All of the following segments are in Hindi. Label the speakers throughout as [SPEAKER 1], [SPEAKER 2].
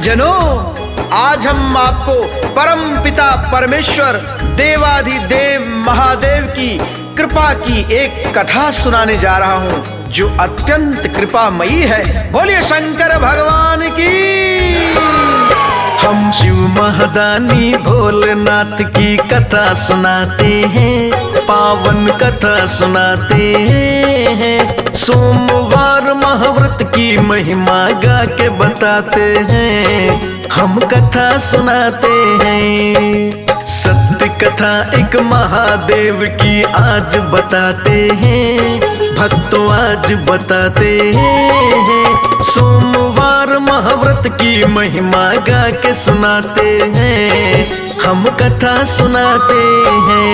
[SPEAKER 1] जनों, आज हम आपको परम पिता परमेश्वर देवाधिदेव महादेव की कृपा की एक कथा सुनाने जा रहा हूँ जो अत्यंत कृपामयी है। बोलिए शंकर भगवान की। हम शिव महादानी भोलेनाथ की कथा सुनाते हैं, पावन कथा सुनाते हैं। सोमवार महाव्रत की महिमा गा के बताते हैं, हम कथा सुनाते हैं। सत्य कथा एक महादेव की आज बताते हैं, भक्तों आज बताते हैं। सोमवार महाव्रत की महिमा गा के सुनाते हैं, हम कथा सुनाते हैं।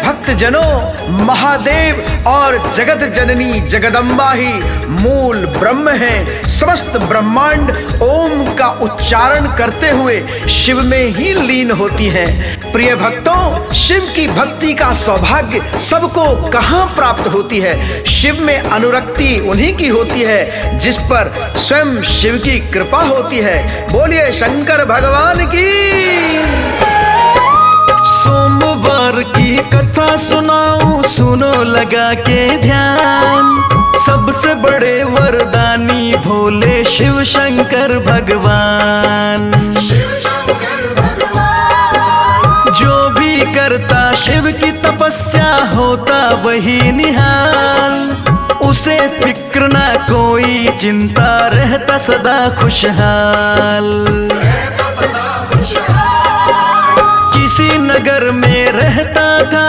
[SPEAKER 1] भक्त जनों, महादेव और जगत जननी जगदम्बा ही मूल ब्रह्म हैं। समस्त ब्रह्मांड ओम का उच्चारण करते हुए शिव में ही लीन होती हैं। प्रिय भक्तों, शिव की भक्ति का सौभाग्य सबको कहाँ प्राप्त होती है? शिव में अनुरक्ति उन्हीं की होती है जिस पर स्वयं शिव की कृपा होती है। बोलिए शंकर भगवान की। सोमवार की कथा सुनाऊं, सुनो लगा के ध्यान। सबसे बड़े वरदानी भोले शिव शंकर भगवान। जो भी करता शिव की तपस्या होता वही निहाल। उसे फिक्र ना कोई चिंता, रहता सदा खुशहाल। किसी नगर में रहता था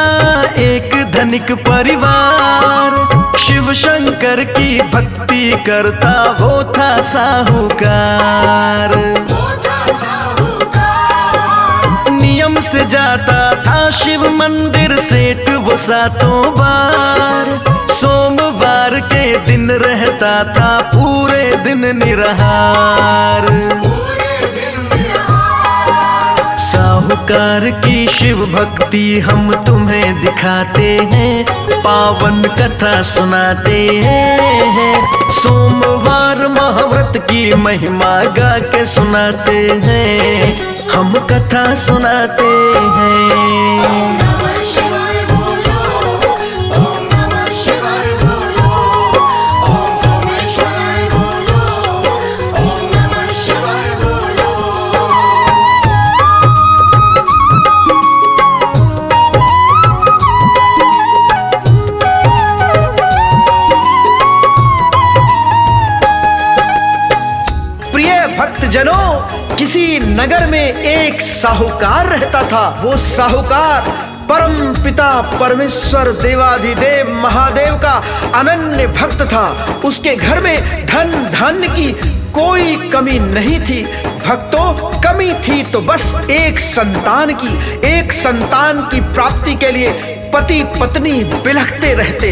[SPEAKER 1] एक धनिक परिवार। शिव शंकर की भक्ति करता वो था साहूकार। नियम से जाता था शिव मंदिर सेठ वो सातों बार। सोमवार के दिन रहता था पूरे दिन निराहार। साहूकार की शिव भक्ति हम तुम्हें दिखाते हैं, पावन कथा सुनाते हैं। सोमवार महाव्रत की महिमा गा के सुनाते हैं, हम कथा सुनाते हैं। भक्त जनों, किसी नगर में एक साहूकार रहता था। वो साहूकार परम पिता परमेश्वर देवाधिदेव महादेव का अनन्य भक्त था। उसके घर में धन धान्य की कोई कमी नहीं थी। भक्तों, कमी थी तो बस एक संतान की। एक संतान की प्राप्ति के लिए पति पत्नी बिलखते रहते।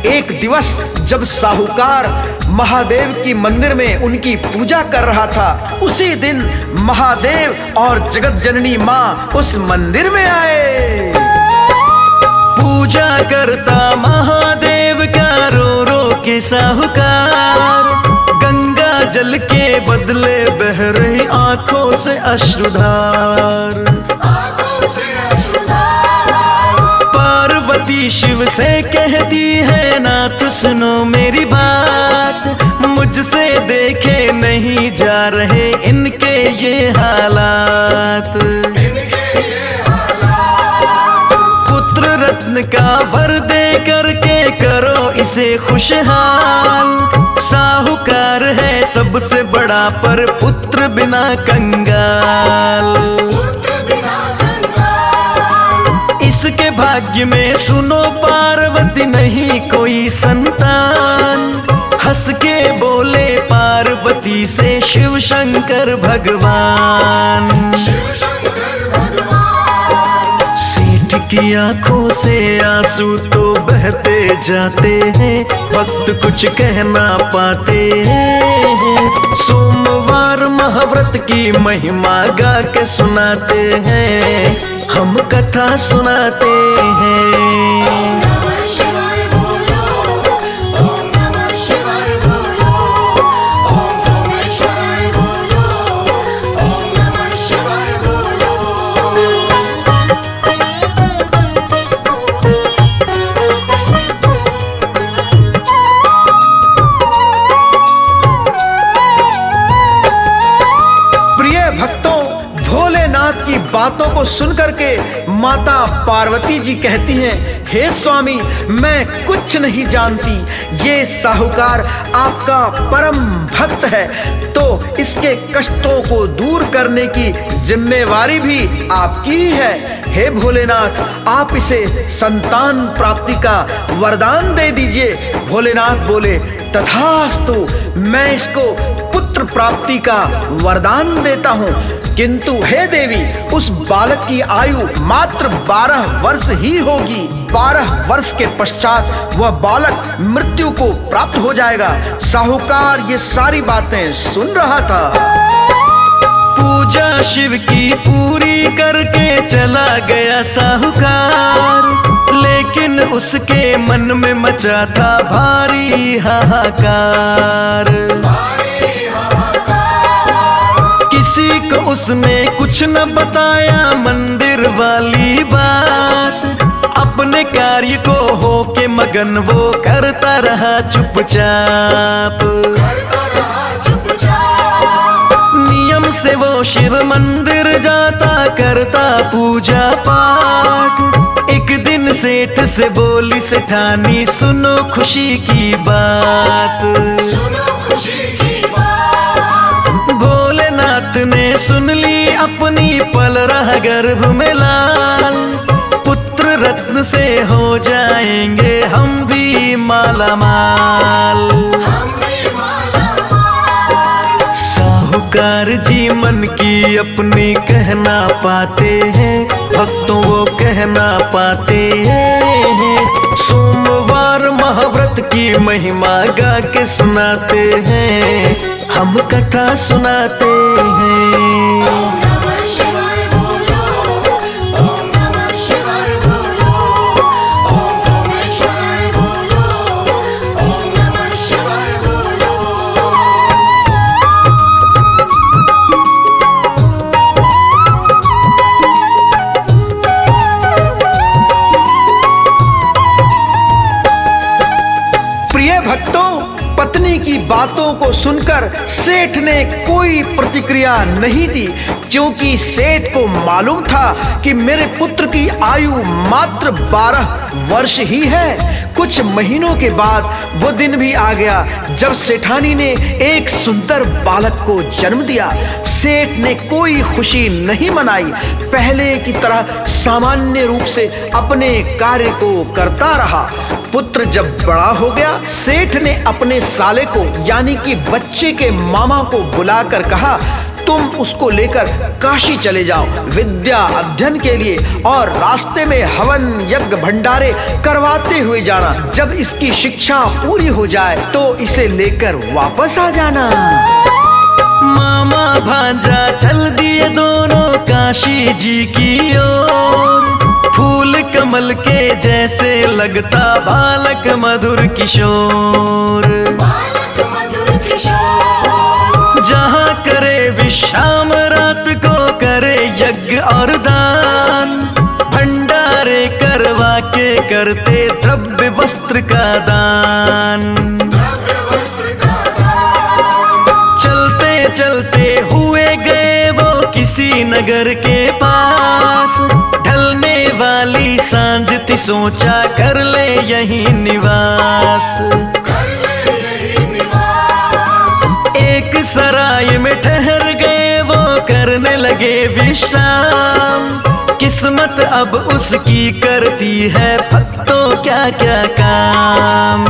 [SPEAKER 1] एक दिवस जब साहूकार महादेव की मंदिर में उनकी पूजा कर रहा था, उसी दिन महादेव और जगत जननी माँ उस मंदिर में आए। पूजा करता महादेव का रो रो के साहूकार। गंगा जल के बदले बह रही आंखों से अश्रुधार। पार्वती शिव से कहती है नाथ सुनो मेरी बात। मुझसे देखे नहीं जा रहे इनके ये हालात। पुत्र रत्न का वर दे करके करो इसे खुशहाल। साहूकार है सबसे बड़ा पर पुत्र बिना कंगाल। इसके भाग्य में सुनो पार्वती नहीं कोई संतान। हंस के बोले पार्वती से शिव शंकर भगवान। सेठ की
[SPEAKER 2] की आंखों से आंसू तो बहते जाते हैं, वक्त कुछ कह ना पाते हैं। सोमवार महाव्रत की महिमा गा के सुनाते हैं, हम कथा सुनाते हैं।
[SPEAKER 1] की बातों को सुनकर के माता पार्वती जी कहती हैं, हे स्वामी, मैं कुछ नहीं जानती, ये साहूकार आपका परम भक्त है, तो इसके कष्टों को दूर करने की जिम्मेवारी भी आपकी ही है। हे भोलेनाथ, आप इसे संतान प्राप्ति का वरदान दे दीजिए। भोलेनाथ बोले, तथास्तु, मैं इसको पुत्र प्राप्ति का वरदान देता हूँ, किंतु हे देवी, उस बालक की आयु मात्र 12 वर्ष ही होगी। 12 वर्ष के पश्चात वह बालक मृत्यु को प्राप्त हो जाएगा। साहूकार ये सारी बातें सुन रहा था।
[SPEAKER 2] पूजा शिव की पूरी करके चला गया साहूकार, लेकिन उसके मन में मचा था भारी हाहाकार। किसी को उसने कुछ न बताया मंदिर वाली बात, अपने कार्य को होके मगन वो करता रहा चुपचाप। नियम से वो शिव मंदिर जाता, करता पूजा पाठ। एक दिन सेठ से बोली सेठानी, सुनो खुशी की बात। भोलेनाथ ने सुन ली अपनी, पल रहा गर्भ में लाल। पुत्र रत्न से हो जाएंगे हम भी माला माल। साहूकार जी मन की अपनी कहना पाते हैं, भक्तों वो कहना पाते हैं। सोमवार महाव्रत की महिमा गा के सुनाते हैं, हम कथा सुनाते हैं।
[SPEAKER 1] पत्नी की बातों को सुनकर सेठ ने कोई प्रतिक्रिया नहीं दी, क्योंकि सेठ को मालूम था कि मेरे पुत्र की आयु मात्र 12 वर्ष ही है। कुछ महीनों के बाद वो दिन भी आ गया जब सेठानी ने एक सुंदर बालक को जन्म दिया। सेठ ने कोई खुशी नहीं मनाई, पहले की तरह सामान्य रूप से अपने कार्य को करता रहा। पुत्र जब बड़ा हो गया, सेठ ने अपने साले को यानी कि बच्चे के मामा को बुलाकर कहा, तुम उसको लेकर काशी चले जाओ विद्या अध्ययन के लिए, और रास्ते में हवन यज्ञ भंडारे करवाते हुए जाना। जब इसकी शिक्षा पूरी हो जाए तो इसे लेकर वापस आ जाना।
[SPEAKER 2] मामा भांजा चल दिए दोनों काशी जी की ओर। फूल कमल के जैसे लगता बालक मधुर किशोर। जहाँ करे विश्राम रात को करे यज्ञ और दान, भंडारे करवा के करते द्रव्य वस्त्र का दान। चलते चलते हुए गए वो किसी नगर के पास, ढलने वाली सांझ थी सोचा कर ले यहीं निवास। एक सराय में ठहर गए वो करने लगे विश्राम। किस्मत अब उसकी करती है भक्तों क्या क्या काम।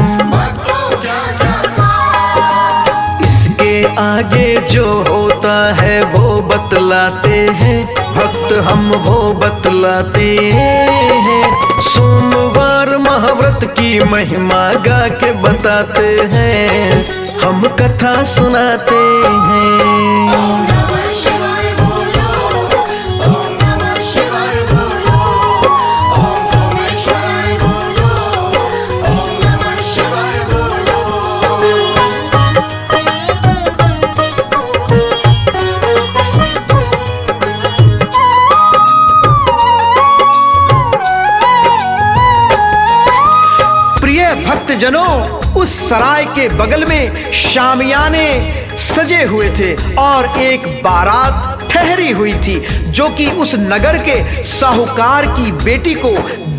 [SPEAKER 2] इसके आगे जो होता है वो बतलाते हैं, भक्त हम वो बतलाते हैं। महाव्रत की महिमा गा के बताते हैं, हम कथा सुनाते हैं।
[SPEAKER 1] भक्तजनों, उस सराय के बगल में शामियाने सजे हुए थे और एक बारात ठहरी हुई थी जो कि उस नगर के साहूकार की बेटी को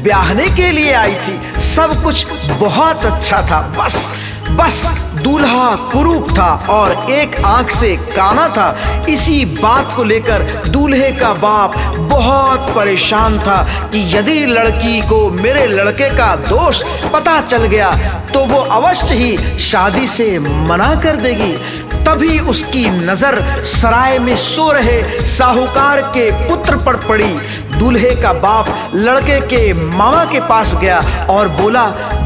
[SPEAKER 1] ब्याहने के लिए आई थी। सब कुछ बहुत अच्छा था, बस दूल्हा कुरूप था और एक आंख से काना था। इसी बात को लेकर दूल्हे का बाप बहुत परेशान था कि यदि लड़की को मेरे लड़के का दोष पता चल गया तो वो अवश्य ही शादी से मना कर देगी। तभी उसकी नजर सराय में सो रहे साहूकार के पुत्र पर पड़ी। दूल्हे का बाप लड़के के मामा के पास गया और बोला,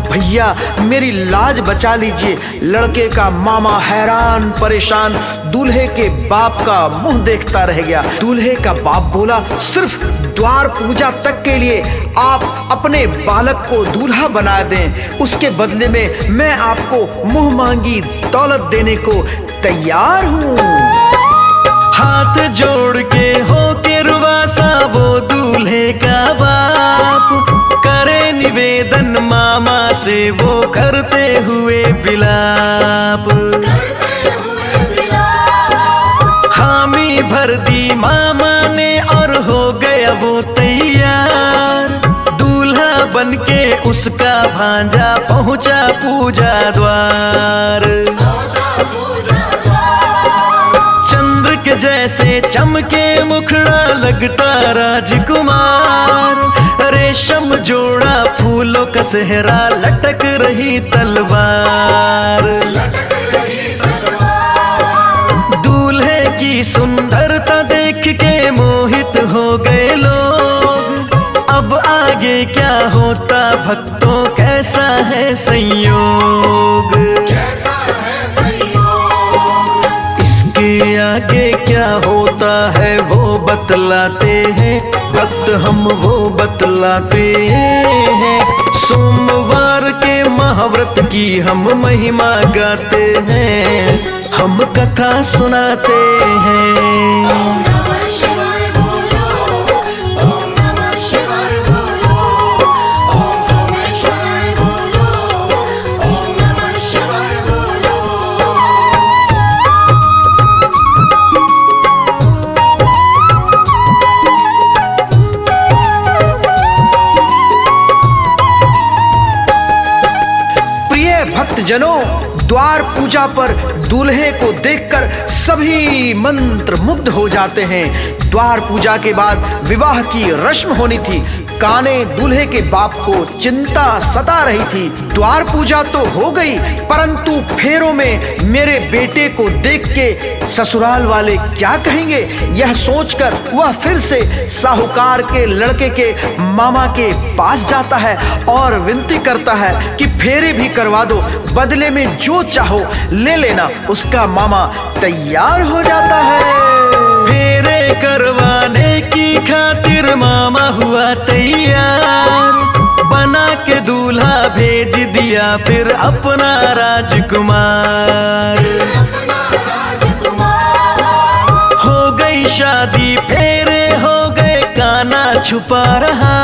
[SPEAKER 1] भैया मेरी लाज बचा लीजिए। लड़के का मामा हैरान परेशान दूल्हे के बाप का मुंह देखता रह गया। दूल्हे का बाप बोला, सिर्फ द्वार पूजा तक के लिए आप अपने बालक को दूल्हा बना दें, उसके बदले में मैं आपको मुंह मांगी दौलत देने को तैयार हूँ।
[SPEAKER 2] हाथ जोड़ के हो के रुवासा वो दूल्हे का बाप, करे निवेदन मामा से वो करते हुए विलाप। हामी भर दी मामा ने और हो गया वो तैयार। दूल्हा बनके उसका भांजा पहुंचा पूजा द्वार। चंद्र के जैसे चमके मुखड़ा लगता राजकुमार। रेशम जोड़ा फूलों का सेहरा लटक रही तलवार। दूल्हे की सुंदरता देख के मोहित हो गए लोग। अब आगे क्या होता भक्तों, कैसा है संयोग। इसके आगे क्या होता है वो बतलाते हैं भक्त, हम वो बतलाते हैं। सोमवार के महाव्रत की हम महिमा गाते हैं, हम कथा सुनाते हैं।
[SPEAKER 1] भक्तजनों, द्वार पूजा पर दूल्हे को देखकर सभी मंत्र मुग्ध हो जाते हैं। द्वार पूजा के बाद विवाह की रस्म होनी थी। काने दूल्हे के बाप को चिंता सता रही थी। द्वार पूजा तो हो गई, परंतु फेरों में मेरे बेटे को देख के ससुराल वाले क्या कहेंगे, यह सोचकर वह फिर से साहूकार के लड़के के मामा के पास जाता है और विनती करता है कि फेरे भी करवा दो, बदले में जो चाहो ले लेना। उसका मामा तैयार हो जाता है।
[SPEAKER 2] फेरे करवाने की खातिर मामा हुआ तैयार। बना के दूल्हा भेज दिया फिर अपना राजकुमार। हो गई शादी, फेरे हो गए, काना छुपा रहा।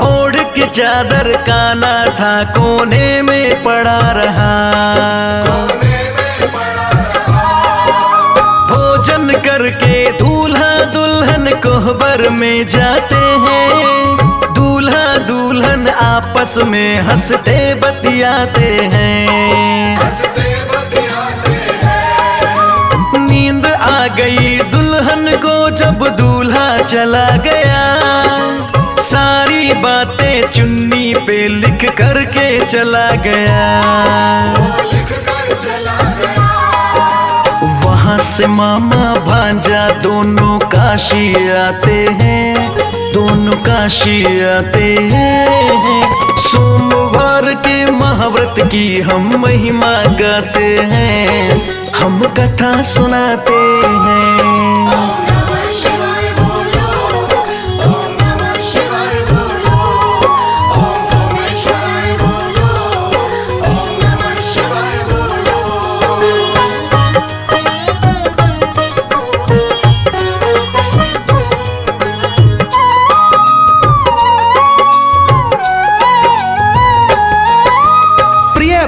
[SPEAKER 2] ओढ़ के चादर काना था कोने में पड़ा रहा। भोजन करके दूल्हा दुल्हन कोहबर में जाते हैं। दूल्हा दुल्हन आपस में हंसते बतियाते हैं। नींद आ गई दुल्हन को जब दूल्हा चला गया। सारी बातें चुन्नी पे लिख करके चला गया। वहाँ से मामा भांजा दोनों काशी आते हैं, दोनों काशी आते हैं। सोमवार के महाव्रत की हम महिमा गाते हैं, हम कथा सुनाते हैं।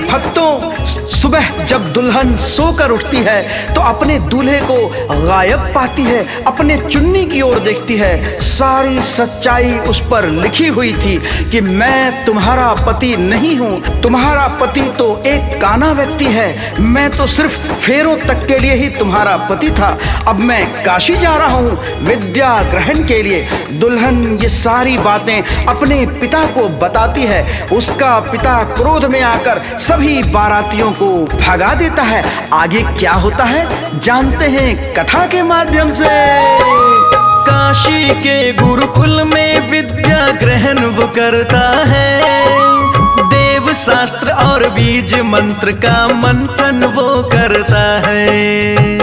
[SPEAKER 1] भक्तों, सुबह जब दुल्हन सोकर उठती है तो अपने दूल्हे को गायब पाती है, अपने चुन्नी की ओर देखती है। सारी सच्चाई उस पर लिखी हुई थी कि मैं तुम्हारा पति नहीं हूँ, तुम्हारा पति तो एक काना व्यक्ति है, मैं तो सिर्फ फेरों तक के लिए ही तुम्हारा पति था। अब मैं काशी जा रहा हूँ विद्या ग्रहण के लिए। दुल्हन ये सारी बातें अपने पिता को बताती है। उसका पिता क्रोध में आकर सभी बारातियों को भगा देता है। आगे क्या होता है जानते हैं कथा के माध्यम से।
[SPEAKER 2] काशी के गुरुकुल में विद्या ग्रहण वो करता है, देव शास्त्र और बीज मंत्र का मंथन वो करता है।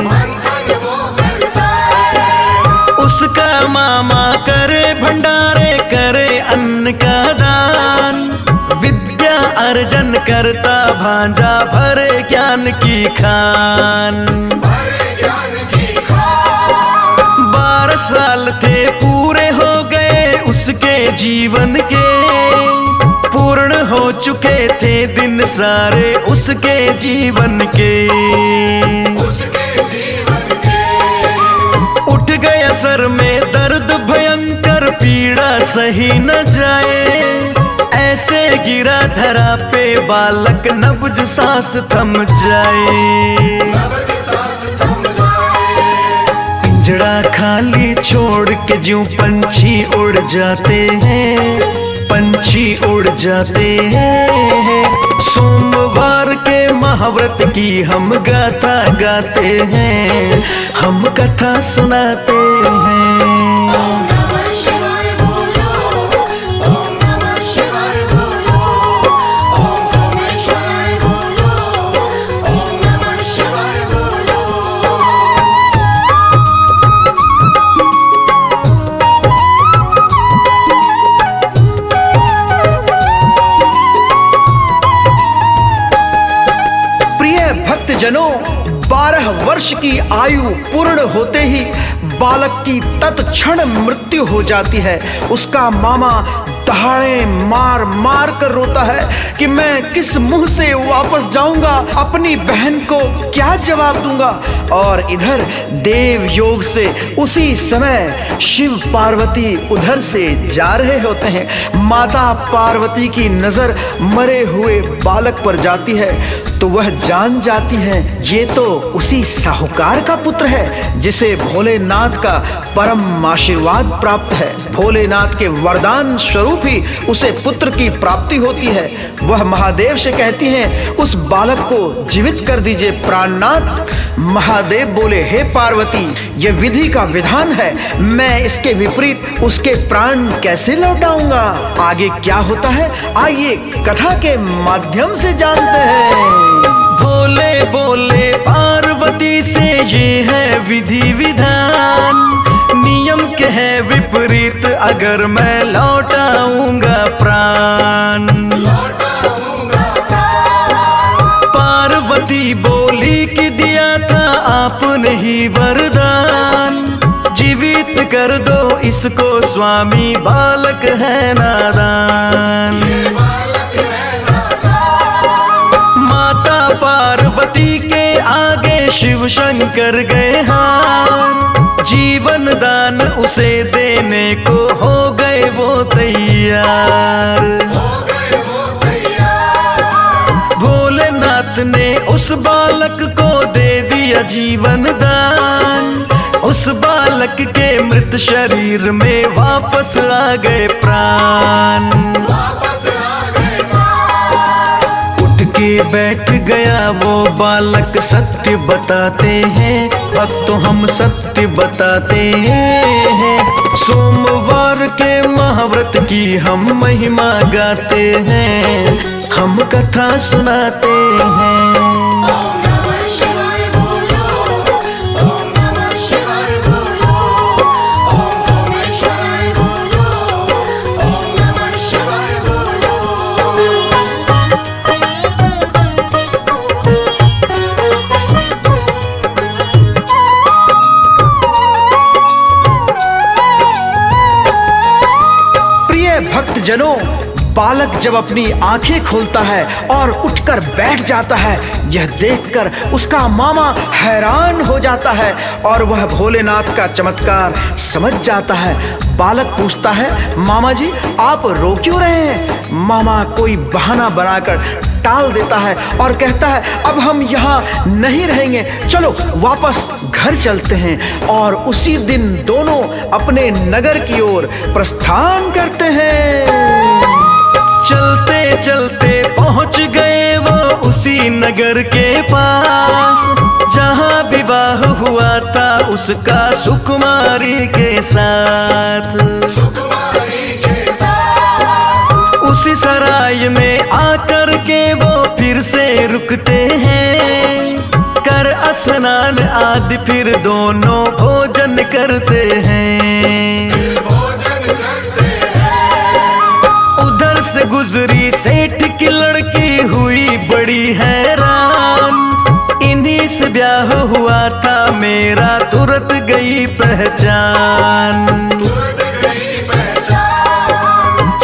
[SPEAKER 2] उसका मामा करे भंडारे, करे अन्न का दान, विद्या अर्जन करता भांजा भरे ज्ञान की खान। 12 साल थे पूरे हो गए उसके जीवन के, पूर्ण हो चुके थे दिन सारे उसके जीवन के। उठ गया सर में दर्द भयंकर, पीड़ा सही न जाए, ऐसे गिरा धरा पे बालक नब्ज सांस थम जाए। पिंजड़ा खाली छोड़ के ज्यों पंछी उड़ जाते हैं, पंछी उड़ जाते हैं। सोमवार के महाव्रत की हम गाथा गाते हैं, हम कथा सुनाते हैं।
[SPEAKER 1] जनों, 12 वर्ष की आयु पूर्ण होते ही बालक की तत्क्षण मृत्यु हो जाती है। उसका मामा दहाड़े मार मार कर रोता है कि मैं किस मुंह से वापस जाऊंगा, अपनी बहन को क्या जवाब दूंगा। और इधर देव योग से उसी समय शिव पार्वती उधर से जा रहे होते हैं। माता पार्वती की नजर मरे हुए बालक पर जाती है तो वह जान जाती है ये तो उसी साहूकार का पुत्र है जिसे भोलेनाथ का परम आशीर्वाद प्राप्त है। भोलेनाथ के वरदान स्वरूप ही उसे पुत्र की प्राप्ति होती है। वह महादेव से कहती हैं उस बालक को जीवित कर दीजिए प्राणनाथ। महादेव बोले, हे पार्वती, ये विधि का विधान है, मैं इसके विपरीत उसके प्राण कैसे लौटाऊंगा। आगे क्या होता है आइए कथा के माध्यम से जानते हैं।
[SPEAKER 2] भोले बोले पार्वती से ये है विधि विधान, नियम के है विपरीत अगर मैं लौटाऊंगा प्राण। पार्वती बोली कि दिया था आपने ही वरदान, जीवित कर दो इसको स्वामी, बालक है नादान। माता पार्वती के आगे शिव शंकर गए हार, जीवन दान उसे देने को हो गए वो तैयार। भोलेनाथ ने उस बालक को दे दिया जीवन दान, उस बालक के मृत शरीर में वापस आ गए प्राण। उठ के बैठ गया वो बालक, सत्य बताते हैं भक्तों हम सत्य बताते हैं। सोमवार के महाव्रत की हम महिमा गाते हैं, हम कथा सुनाते हैं।
[SPEAKER 1] भक्तजनों, बालक जब अपनी आंखें खोलता है और उठकर बैठ जाता है, यह देखकर उसका मामा हैरान हो जाता है और वह भोलेनाथ का चमत्कार समझ जाता है। बालक पूछता है, मामा जी आप रो क्यों रहे हैं? मामा कोई बहाना बनाकर टाल देता है और कहता है, अब हम यहाँ नहीं रहेंगे, चलो वापस घर चलते हैं। और उसी दिन दोनों अपने नगर की ओर प्रस्थान करते हैं।
[SPEAKER 2] चलते चलते पहुंच गए वो उसी नगर के पास, जहां विवाह हुआ था उसका सुकुमारी के साथ। उसी सराय में आकर के वो फिर से रुकते हैं, कर स्नान आदि फिर दोनों भोजन करते हैं। उधर से गुजरी सेठ की लड़की हुई बड़ी हैरान, इन्हीं से ब्याह हुआ था मेरा तुरंत गई पहचान।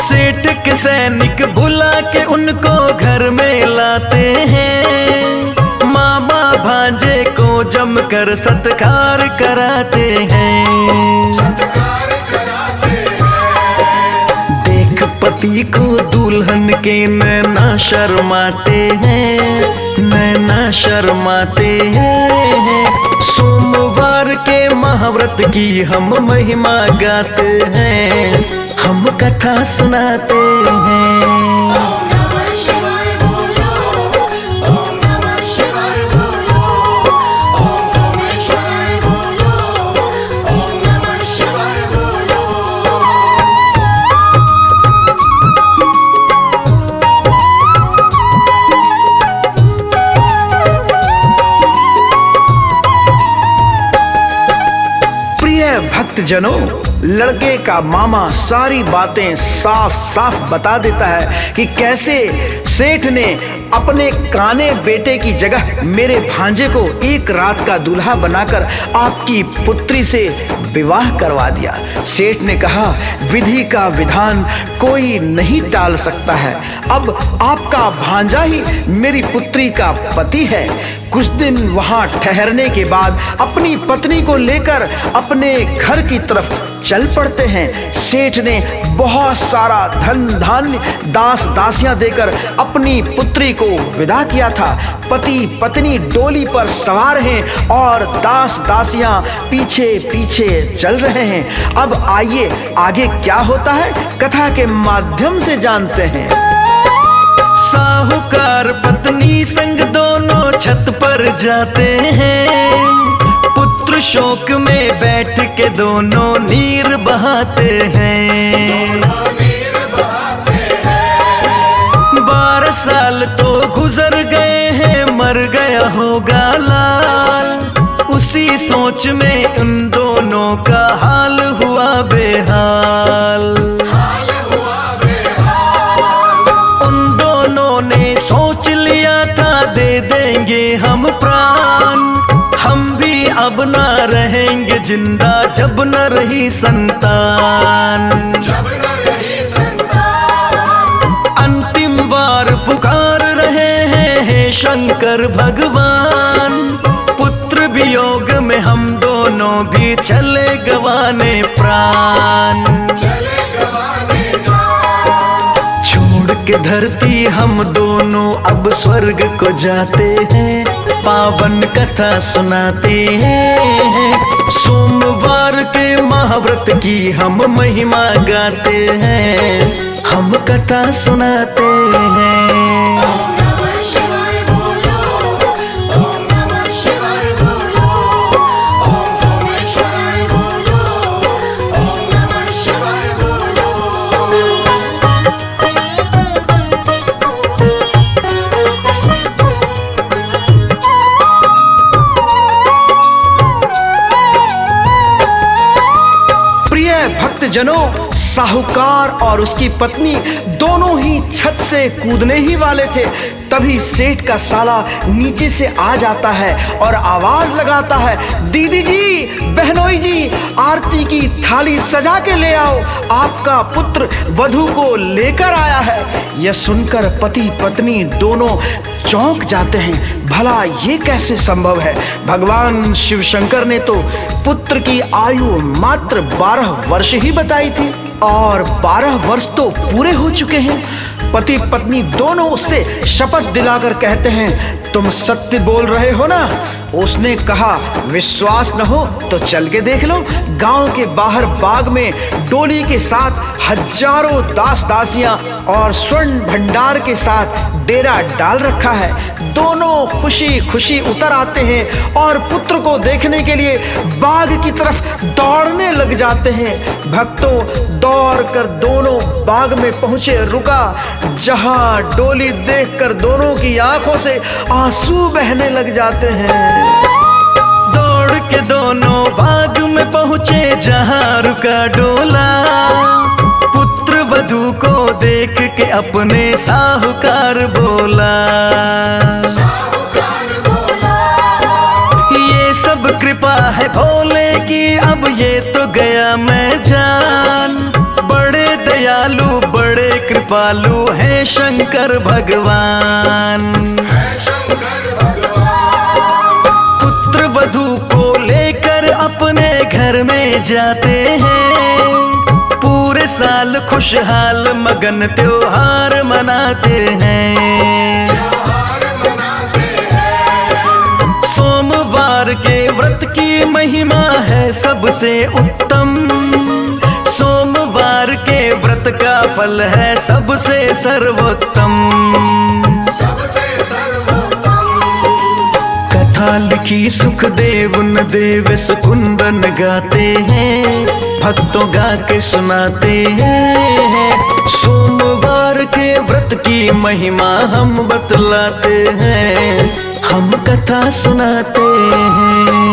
[SPEAKER 2] सेठ के सैनिक बुला के उनको घर में लाते हैं, मामा भांजे को जमकर सत्कार कराते हैं। देख पति को दुल्हन के नैना शर्माते हैं, नैना शर्माते हैं। सोमवार के महाव्रत की हम महिमा गाते हैं, हम कथा सुनाते हैं।
[SPEAKER 1] भक्तजनों, लड़के का मामा सारी बातें साफ साफ बता देता है कि कैसे सेठ ने अपने काने बेटे की जगह मेरे भांजे को एक रात का दूल्हा बनाकर आपकी पुत्री से विवाह करवा दिया। सेठ ने कहा, विधि का विधान कोई नहीं टाल सकता है, अब आपका भांजा ही मेरी पुत्री का पति है। कुछ दिन वहां ठहरने के बाद अपनी पत्नी को लेकर अपने घर की तरफ चल पड़ते हैं। सेठ ने बहुत सारा धन धान्य दास दासियां देकर अपनी पुत्री को विदा किया था। पति पत्नी डोली पर सवार हैं और दास दासियां पीछे पीछे चल रहे हैं। अब आइए आगे क्या होता है कथा के माध्यम से जानते हैं।
[SPEAKER 2] साहूकार पत्नी संग दोनों छत पर जाते हैं, पुत्र शोक में बैठ के दोनों नीर बहाते हैं। 12 साल तो गुजर गए हैं, मर गया होगा लाल, उसी सोच में उन दोनों का हाल हुआ बेहाल। उन दोनों ने सोच लिया था दे देंगे हम प्राण, हम भी अब ना रहेंगे जिंदा जब न रही संतान। अंतिम बार पुकार रहे हैं, हे शंकर भगवान, पुत्र वियोग में हम दोनों भी चले गवाने प्राण। छोड़ के धरती हम दोनों अब स्वर्ग को जाते हैं, पावन कथा सुनाते हैं। सोमवार के महाव्रत की हम महिमा गाते हैं, हम कथा सुनाते हैं।
[SPEAKER 1] परिजनों, साहूकार और उसकी पत्नी दोनों ही छत से कूदने ही वाले थे। तभी सेठ का साला नीचे से आ जाता है और आवाज लगाता है, दीदी जी, बहनोई जी, आरती की थाली सजा के ले आओ, आपका पुत्र वधू को लेकर आया है। यह सुनकर पति पत्नी दोनों चौंक जाते हैं। भला ये कैसे संभव है? भगवान शिव शंकर ने तो पुत्र की आयु मात्र 12 वर्ष ही बताई थी और 12 वर्ष तो पूरे हो चुके हैं। पति पत्नी दोनों उससे शपथ दिलाकर कहते हैं, तुम सत्य बोल रहे हो ना? उसने कहा, विश्वास न हो तो चल के देख लो। गांव के बाहर बाग में डोली के साथ हजारों दास दासियां और स्वर्ण भंडार के साथ डेरा डाल रखा है। दोनों खुशी खुशी उतर आते हैं और पुत्र को देखने के लिए बाग की तरफ दौड़ने लग जाते हैं। भक्तों, दौड़कर दोनों बाग में पहुंचे, रुका, जहां डोली देखकर दोनों की आंखों से आंसू बहने लग जाते हैं।
[SPEAKER 2] दौड़ के दोनों बाग में पहुंचे जहां रुका डोला। पुत्र वधू को देख के अपने साहूकार बोला, ये सब कृपा है भोले की, अब ये तो गया मैं जान। बड़े दयालु बड़े कृपालु है शंकर भगवान। पुत्र वधू को लेकर अपने घर में जाते हैं, पूरे साल खुशहाल मगन त्योहार मनाते हैं। सोमवार के व्रत की महिमा है सबसे उत्तम, सोमवार के व्रत का फल है सबसे सर्वोत्तम। कथा लिखी सुखदेव न देव सुकुंदन गाते हैं, भक्तों गा के सुनाते हैं। सोमवार के व्रत की महिमा हम बतलाते हैं, हम कथा सुनाते हैं।